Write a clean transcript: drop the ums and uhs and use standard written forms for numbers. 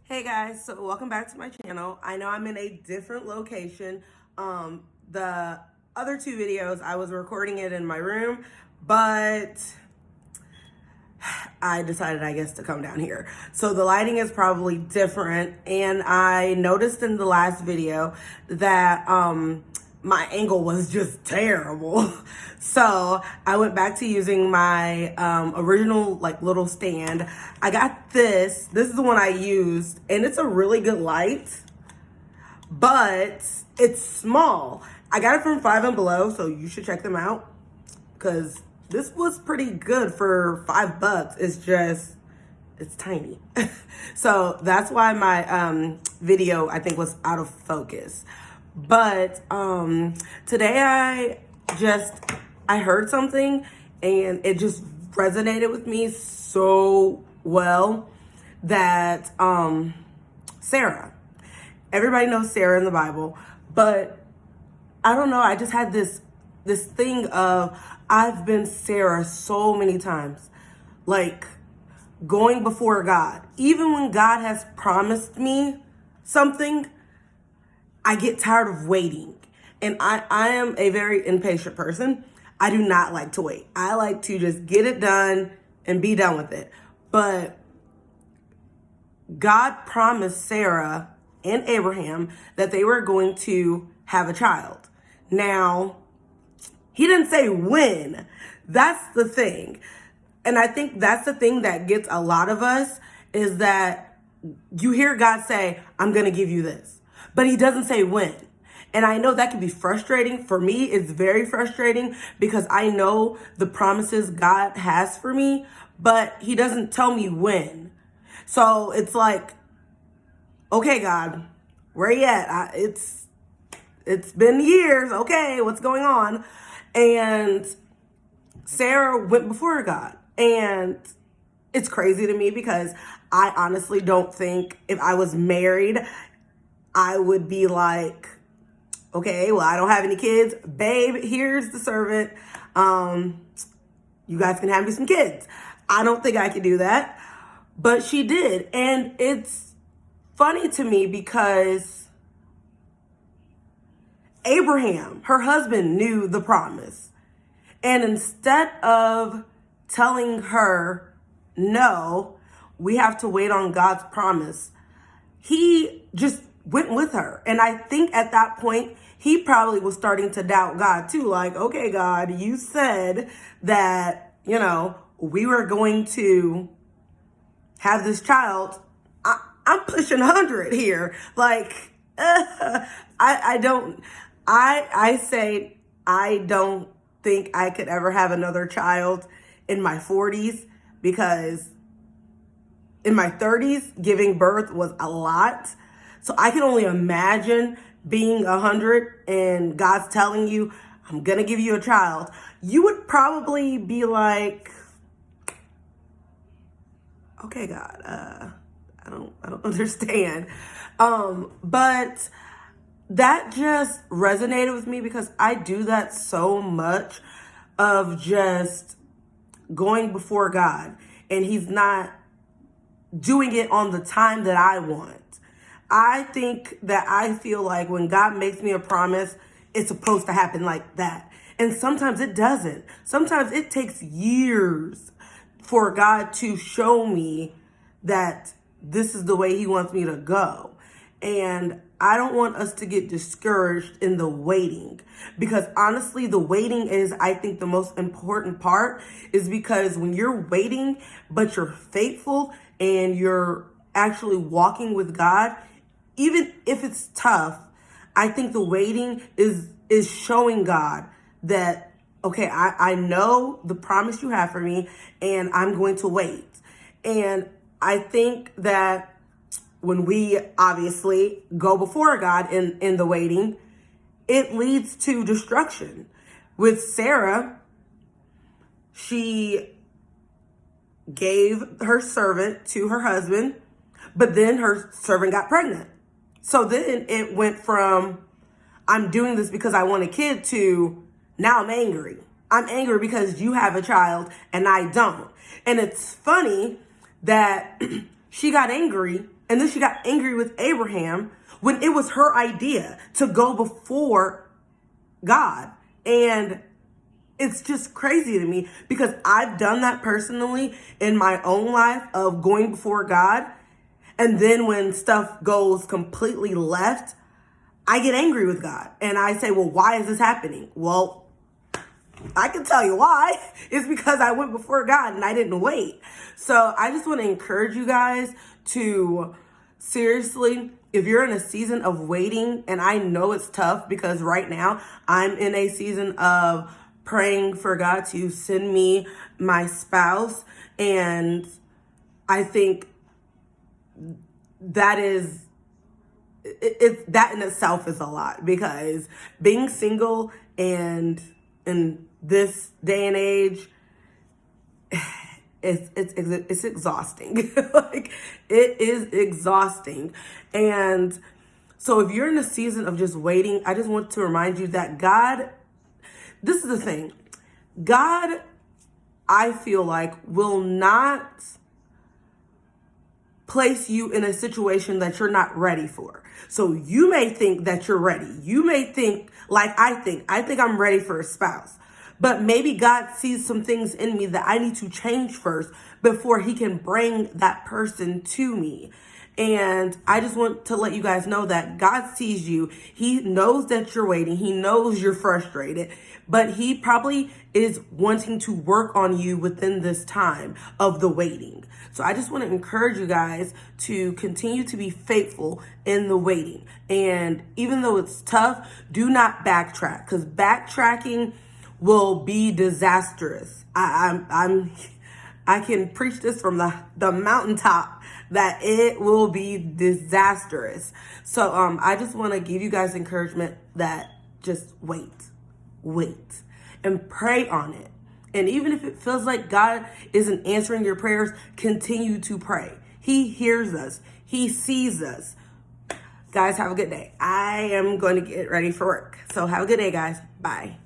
Hey guys, so welcome back to my channel. I know I'm in a different location. The other two videos, I was recording it in my room, but I decided, I guess, to come down here. So the lighting is probably different, and I noticed in the last video that my angle was just terrible. So I went back to using my original like little stand. I got this. This is the one I used, and it's a really good light, but it's small. I got it from Five and Below, so you should check them out because this was pretty good for $5. It's tiny. So that's why my video, I think, was out of focus. But today I heard something and it just resonated with me so well that Sarah, everybody knows Sarah in the Bible, but I don't know, I just had this thing of I've been Sarah so many times, like going before God. Even when God has promised me something, I get tired of waiting. And I am a very impatient person. I do not like to wait. I like to just get it done and be done with it. But God promised Sarah and Abraham that they were going to have a child. Now, he didn't say when. That's the thing. And I think that's the thing that gets a lot of us is that you hear God say, I'm going to give you this, but he doesn't say when. And I know that can be frustrating. For me, it's very frustrating because I know the promises God has for me, but he doesn't tell me when. So it's like, okay, God, where you at? It's been years. Okay, what's going on? And Sarah went before God. And it's crazy to me because I honestly don't think if I was married, I would be like, okay, well, I don't have any kids. Babe, here's the servant. You guys can have me some kids. I don't think I could do that. But she did. And it's funny to me because Abraham, her husband, knew the promise. And instead of telling her, no, we have to wait on God's promise, he just went with her. And I think at that point, he probably was starting to doubt God too. Like, okay, God, you said that, we were going to have this child. I'm pushing 100 here. Like, I say, I don't think I could ever have another child in my 40s because in my 30s, giving birth was a lot. So I can only imagine being 100 and God's telling you, I'm going to give you a child. You would probably be like, okay, God, I don't understand. But that just resonated with me because I do that so much of just going before God and he's not doing it on the time that I want. I think that I feel like when God makes me a promise, it's supposed to happen like that. And sometimes it doesn't. Sometimes it takes years for God to show me that this is the way he wants me to go. And I don't want us to get discouraged in the waiting because honestly, the waiting is, I think, the most important part is because when you're waiting, but you're faithful and you're actually walking with God, even if it's tough, I think the waiting is showing God that, okay, I know the promise you have for me and I'm going to wait. And I think that when we obviously go before God in the waiting, it leads to destruction. With Sarah, she gave her servant to her husband, but then her servant got pregnant. So then it went from, I'm doing this because I want a kid to, now I'm angry. I'm angry because you have a child and I don't. And it's funny that she got angry, and then she got angry with Abraham when it was her idea to go before God. And it's just crazy to me because I've done that personally in my own life of going before God. And then when stuff goes completely left, I get angry with God and I say, well, why is this happening? Well, I can tell you why. It's because I went before God and I didn't wait. So I just want to encourage you guys to seriously, if you're in a season of waiting, and I know it's tough because right now I'm in a season of praying for God to send me my spouse. And I think that is, that in itself is a lot, because being single and in this day and age, it's exhausting. Like, it is exhausting. And so if you're in a season of just waiting, I just want to remind you that God, this is the thing, God, I feel like, will not place you in a situation that you're not ready for. So you may think that you're ready. You may think like I think I'm ready for a spouse. But maybe God sees some things in me that I need to change first before he can bring that person to me. And I just want to let you guys know that God sees you. He knows that you're waiting. He knows you're frustrated, but he probably is wanting to work on you within this time of the waiting. So I just want to encourage you guys to continue to be faithful in the waiting. And even though it's tough, do not backtrack, because backtracking will be disastrous. I can preach this from the mountaintop that it will be disastrous. So I just want to give you guys encouragement that just wait and pray on it. And even if it feels like God isn't answering your prayers, continue to pray. He hears us. He sees us. Guys, have a good day. I am going to get ready for work. So have a good day, guys. Bye.